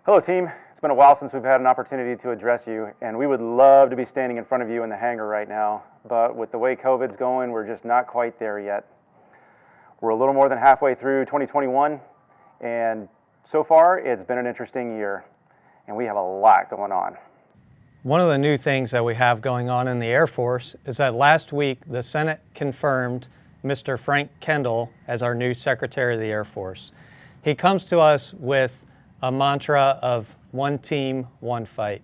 Hello team, it's been a while since we've had an opportunity to address you, and we would love to be standing in front of you in the hangar right now, but with the way COVID's going, we're just not quite there yet. We're a little more than halfway through 2021, and so far it's been an interesting year, and we have a lot going on. One of the new things that we have going on in the Air Force is that last week the Senate confirmed Mr. Frank Kendall as our new Secretary of the Air Force. He comes to us with a mantra of one team, one fight.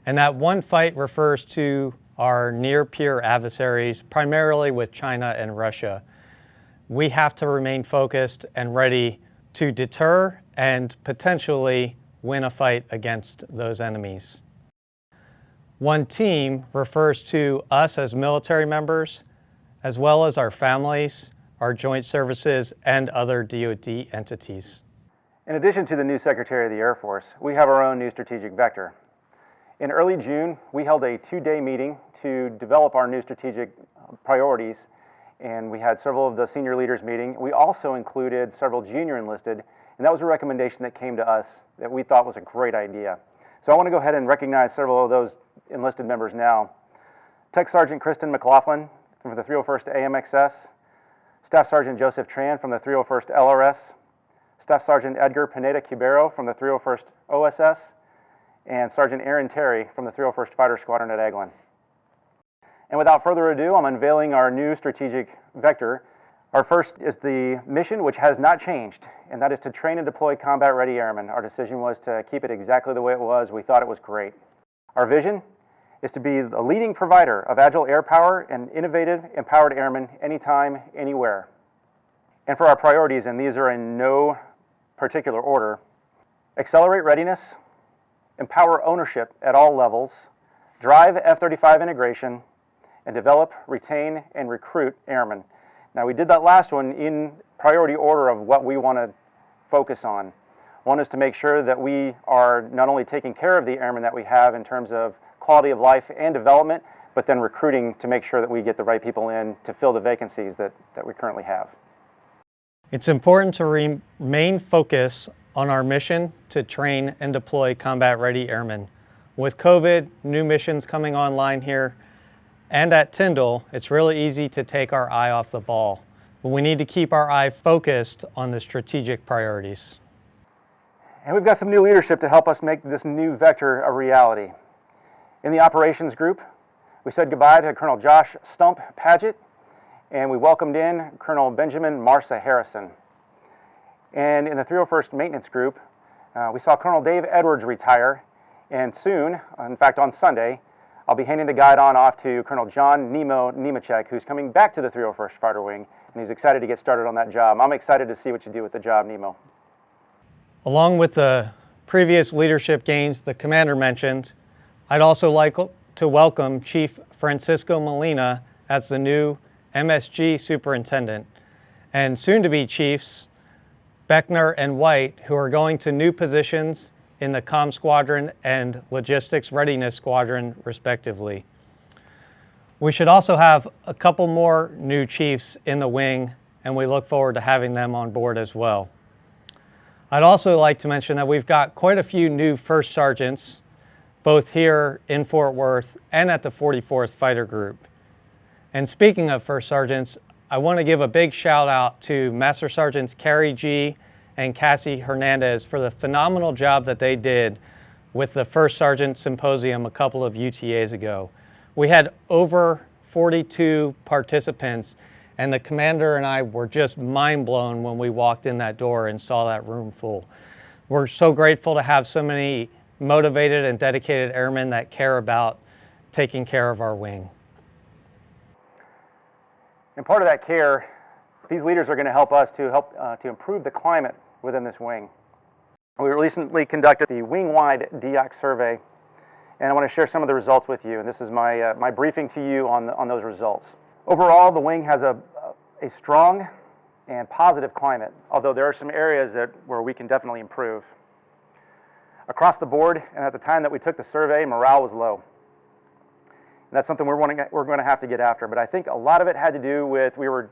And that one fight refers to our near-peer adversaries, primarily with China and Russia. We have to remain focused and ready to deter and potentially win a fight against those enemies. One team refers to us as military members, as well as our families, our joint services, and other DoD entities. In addition to the new Secretary of the Air Force, we have our own new strategic vector. In early June, we held a two-day meeting to develop our new strategic priorities, and we had several of the senior leaders meeting. We also included several junior enlisted, and that was a recommendation that came to us that we thought was a great idea. So I want to go ahead and recognize several of those enlisted members now. Tech Sergeant Kristen McLaughlin from the 301st AMXS, Staff Sergeant Joseph Tran from the 301st LRS, Staff Sergeant Edgar Pineda-Cubero from the 301st OSS, and Sergeant Aaron Terry from the 301st Fighter Squadron at Eglin. And without further ado, I'm unveiling our new strategic vector. Our first is the mission, which has not changed, and that is to train and deploy combat-ready airmen. Our decision was to keep it exactly the way it was. We thought it was great. Our vision is to be the leading provider of agile air power and innovative, empowered airmen anytime, anywhere. And for our priorities, and these are in no particular order: accelerate readiness, empower ownership at all levels, drive F-35 integration, and develop, retain, and recruit airmen. Now, we did that last one in priority order of what we want to focus on. One is to make sure that we are not only taking care of the airmen that we have in terms of quality of life and development, but then recruiting to make sure that we get the right people in to fill the vacancies that we currently have. It's important to remain focused on our mission to train and deploy combat-ready airmen. With COVID, new missions coming online here, and at Tyndall, it's really easy to take our eye off the ball. But we need to keep our eye focused on the strategic priorities. And we've got some new leadership to help us make this new vector a reality. In the operations group, we said goodbye to Colonel Josh Stump Paget, and we welcomed in Colonel Benjamin Marsa Harrison. And in the 301st Maintenance Group, we saw Colonel Dave Edwards retire, and soon, in fact on Sunday, I'll be handing the guidon off to Colonel John Nemo Nemechek, who's coming back to the 301st Fighter Wing, and he's excited to get started on that job. I'm excited to see what you do with the job, Nemo. Along with the previous leadership gains the commander mentioned, I'd also like to welcome Chief Francisco Molina as the new MSG Superintendent, and soon-to-be Chiefs Beckner and White, who are going to new positions in the Comm Squadron and Logistics Readiness Squadron, respectively. We should also have a couple more new chiefs in the wing, and we look forward to having them on board as well. I'd also like to mention that we've got quite a few new first sergeants, both here in Fort Worth and at the 44th Fighter Group. And speaking of first sergeants, I want to give a big shout out to Master Sergeants Carrie G. and Cassie Hernandez for the phenomenal job that they did with the First Sergeant Symposium a couple of UTAs ago. We had over 42 participants, and the commander and I were just mind blown when we walked in that door and saw that room full. We're so grateful to have so many motivated and dedicated airmen that care about taking care of our wing. And part of that care, these leaders are going to help us to improve the climate within this wing. We recently conducted the wing-wide DEOC survey, and I want to share some of the results with you. And this is my briefing to you on those results. Overall, the wing has a strong and positive climate, although there are some areas where we can definitely improve. Across the board, and at the time that we took the survey, morale was low. And that's something we're going to have to get after. But I think a lot of it had to do with we were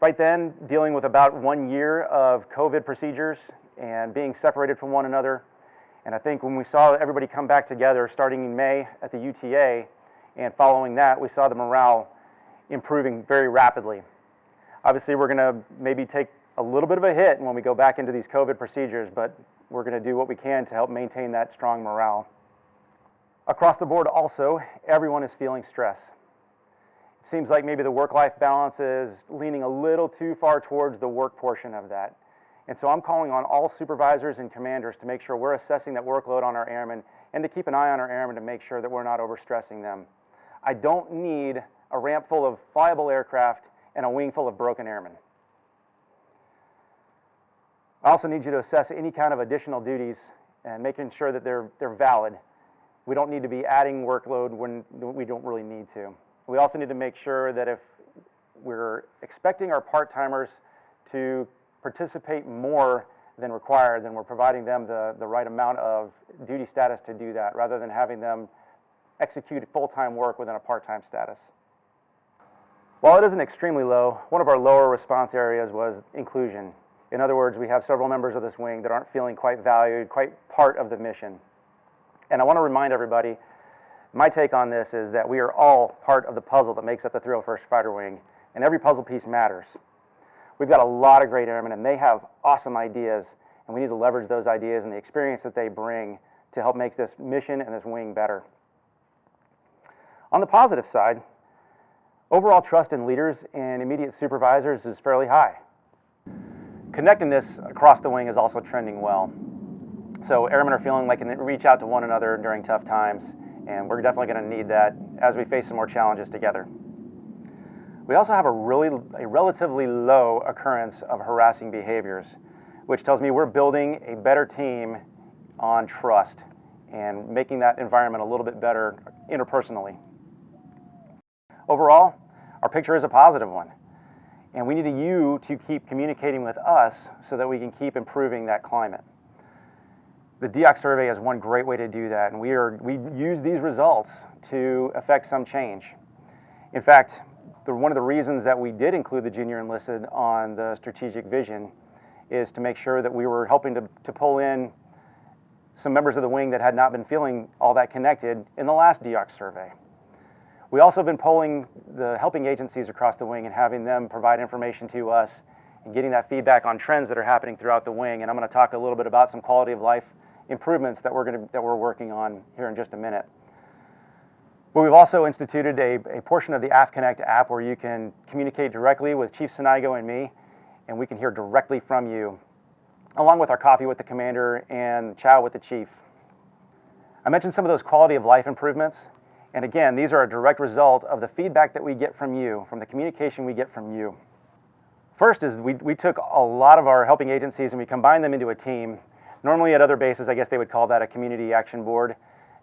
right then dealing with about 1 year of COVID procedures and being separated from one another. And I think when we saw everybody come back together starting in May at the UTA, and following that, we saw the morale improving very rapidly. Obviously, we're going to maybe take a little bit of a hit when we go back into these COVID procedures, but we're going to do what we can to help maintain that strong morale. Across the board also, everyone is feeling stress. It seems like maybe the work-life balance is leaning a little too far towards the work portion of that. And so I'm calling on all supervisors and commanders to make sure we're assessing that workload on our airmen and to keep an eye on our airmen to make sure that we're not overstressing them. I don't need a ramp full of flyable aircraft and a wing full of broken airmen. I also need you to assess any kind of additional duties and making sure that they're valid. We don't need to be adding workload when we don't really need to. We also need to make sure that if we're expecting our part-timers to participate more than required, then we're providing them the right amount of duty status to do that, rather than having them execute full-time work within a part-time status. While it isn't extremely low, one of our lower response areas was inclusion. In other words, we have several members of this wing that aren't feeling quite valued, quite part of the mission. And I want to remind everybody, my take on this is that we are all part of the puzzle that makes up the 301st Fighter Wing, and every puzzle piece matters. We've got a lot of great airmen, and they have awesome ideas, and we need to leverage those ideas and the experience that they bring to help make this mission and this wing better. On the positive side, overall trust in leaders and immediate supervisors is fairly high. Connectedness across the wing is also trending well. So airmen are feeling like they can reach out to one another during tough times, and we're definitely going to need that as we face some more challenges together. We also have a relatively low occurrence of harassing behaviors, which tells me we're building a better team on trust and making that environment a little bit better interpersonally. Overall, our picture is a positive one, and we need you to keep communicating with us so that we can keep improving that climate. The DEOC survey is one great way to do that, and we use these results to affect some change. In fact, one of the reasons that we did include the junior enlisted on the strategic vision is to make sure that we were helping to pull in some members of the wing that had not been feeling all that connected in the last DEOC survey. We also have been polling the helping agencies across the wing and having them provide information to us and getting that feedback on trends that are happening throughout the wing. And I'm going to talk a little bit about some quality of life improvements that we're working on here in just a minute. But we've also instituted a portion of the AF Connect app where you can communicate directly with Chief Senigo and me, and we can hear directly from you, along with our coffee with the commander and chow with the chief. I mentioned some of those quality of life improvements, and again, these are a direct result of the feedback that we get from you, from the communication we get from you. First is we took a lot of our helping agencies and we combined them into a team. Normally at other bases, I guess they would call that a community action board.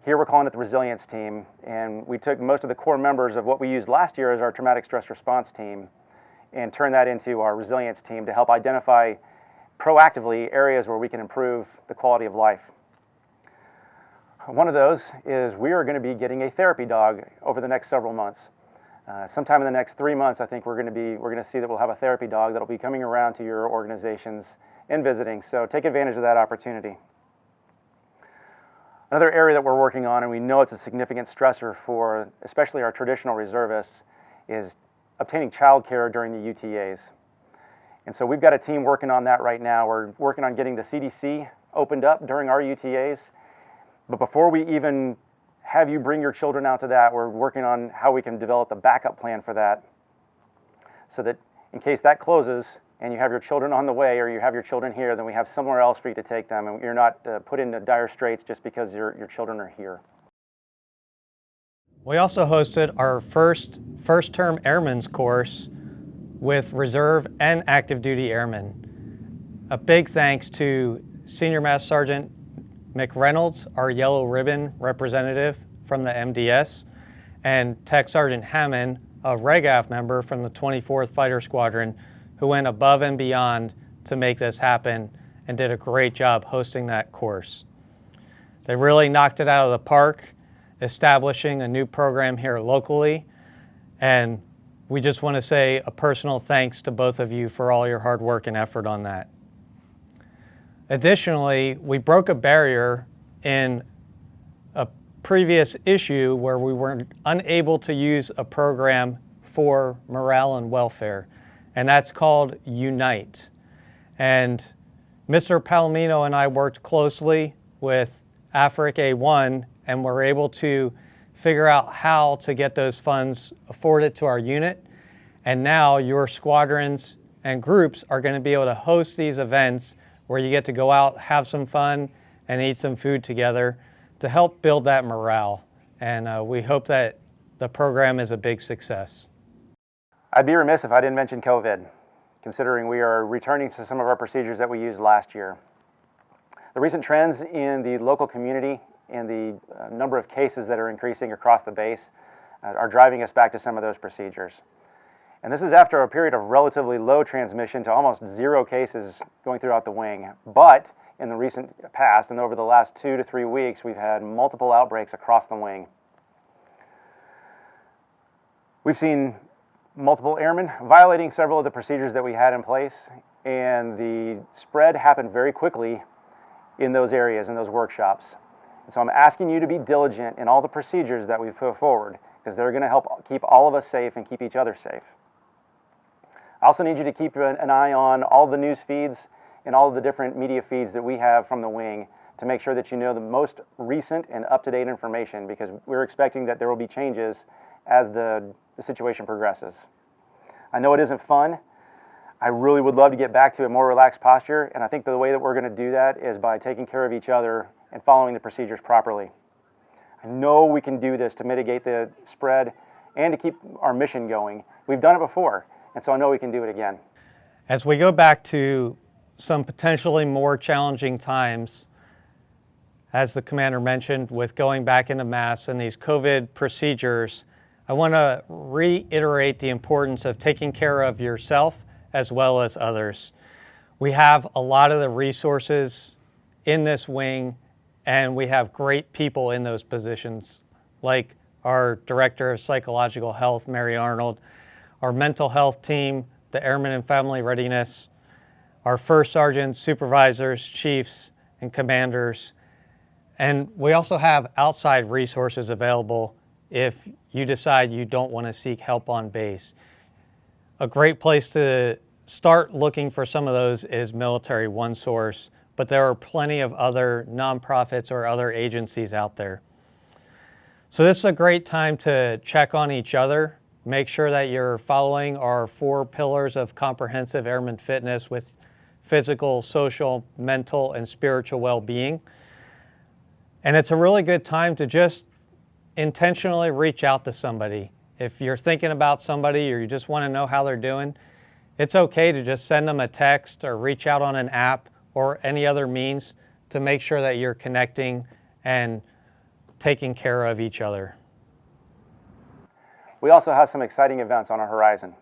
Here we're calling it the resilience team, and we took most of the core members of what we used last year as our traumatic stress response team and turned that into our resilience team to help identify proactively areas where we can improve the quality of life. One of those is we are going to be getting a therapy dog over the next several months. Sometime in the next 3 months, I think we're going to see that we'll have a therapy dog that'll be coming around to your organizations and visiting. So take advantage of that opportunity. Another area that we're working on, and we know it's a significant stressor for especially our traditional reservists, is obtaining childcare during the UTAs. And so we've got a team working on that right now. We're working on getting the CDC opened up during our UTAs. But before we even have you bring your children out to that, we're working on how we can develop a backup plan for that, so that in case that closes and you have your children on the way or you have your children here, then we have somewhere else for you to take them and you're not put into dire straits just because your children are here. We also hosted our first-term Airmen's course with reserve and active duty airmen. A big thanks to Senior Master Sergeant McReynolds, our yellow ribbon representative from the MDS, and Tech Sergeant Hammond, a REGAF member from the 24th Fighter Squadron, who went above and beyond to make this happen and did a great job hosting that course. They really knocked it out of the park, establishing a new program here locally, and we just want to say a personal thanks to both of you for all your hard work and effort on that. Additionally, we broke a barrier in a previous issue where we were unable to use a program for morale and welfare, and that's called Unite. And Mr. Palomino and I worked closely with AFRIC A1 and were able to figure out how to get those funds afforded to our unit. And now your squadrons and groups are going to be able to host these events where you get to go out, have some fun, and eat some food together to help build that morale. And we hope that the program is a big success. I'd be remiss if I didn't mention COVID, considering we are returning to some of our procedures that we used last year. The recent trends in the local community and the number of cases that are increasing across the base are driving us back to some of those procedures. And this is after a period of relatively low transmission to almost zero cases going throughout the wing. But in the recent past and over the last 2 to 3 weeks, we've had multiple outbreaks across the wing. We've seen multiple airmen violating several of the procedures that we had in place, and the spread happened very quickly in those areas, in those workshops. And so I'm asking you to be diligent in all the procedures that we put forward, because they're going to help keep all of us safe and keep each other safe. I also need you to keep an eye on all the news feeds and all of the different media feeds that we have from the wing to make sure that you know the most recent and up-to-date information, because we're expecting that there will be changes as the situation progresses. I know it isn't fun. I really would love to get back to a more relaxed posture, and I think the way that we're going to do that is by taking care of each other and following the procedures properly. I know we can do this to mitigate the spread and to keep our mission going. We've done it before, and so I know we can do it again. As we go back to some potentially more challenging times, as the commander mentioned, with going back into mass and these COVID procedures, I want to reiterate the importance of taking care of yourself as well as others. We have a lot of the resources in this wing, and we have great people in those positions, like our Director of Psychological Health, Mary Arnold, our mental health team, the Airmen and Family Readiness, our first sergeants, supervisors, chiefs, and commanders. And we also have outside resources available if you decide you don't want to seek help on base. A great place to start looking for some of those is Military OneSource, but there are plenty of other nonprofits or other agencies out there. So this is a great time to check on each other, make sure that you're following our 4 pillars of comprehensive airman fitness with physical, social, mental, and spiritual well-being. And it's a really good time to just intentionally reach out to somebody. If you're thinking about somebody or you just want to know how they're doing, it's okay to just send them a text or reach out on an app or any other means to make sure that you're connecting and taking care of each other. We also have some exciting events on our horizon.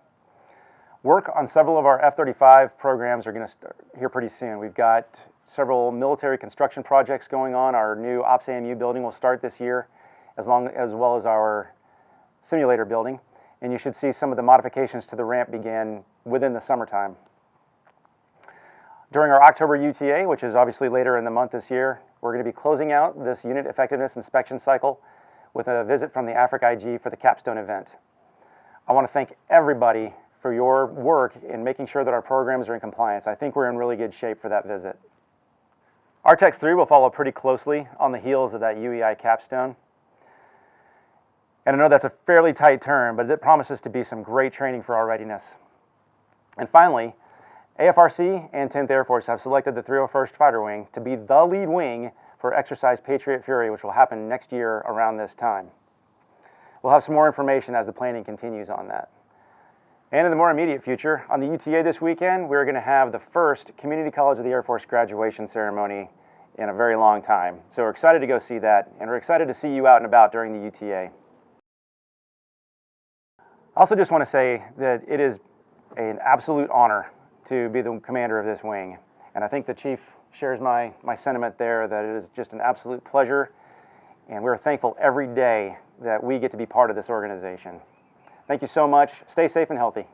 Work on several of our F-35 programs are going to start here pretty soon. We've got several military construction projects going on. Our new Ops AMU building will start this year, as well as our simulator building. And you should see some of the modifications to the ramp begin within the summertime. During our October UTA, which is obviously later in the month this year, we're going to be closing out this unit effectiveness inspection cycle with a visit from the AFRIC IG for the capstone event. I want to thank everybody for your work in making sure that our programs are in compliance. I think we're in really good shape for that visit. RTEX 3 will follow pretty closely on the heels of that UEI capstone. And I know that's a fairly tight term, but it promises to be some great training for our readiness. And finally, AFRC and 10th Air Force have selected the 301st Fighter Wing to be the lead wing for Exercise Patriot Fury, which will happen next year around this time. We'll have some more information as the planning continues on that. And in the more immediate future, on the UTA this weekend, we're going to have the first Community College of the Air Force graduation ceremony in a very long time. So we're excited to go see that, and we're excited to see you out and about during the UTA. I also just want to say that it is an absolute honor to be the commander of this wing. And I think the Chief shares my sentiment there, that it is just an absolute pleasure, and we're thankful every day that we get to be part of this organization. Thank you so much. Stay safe and healthy.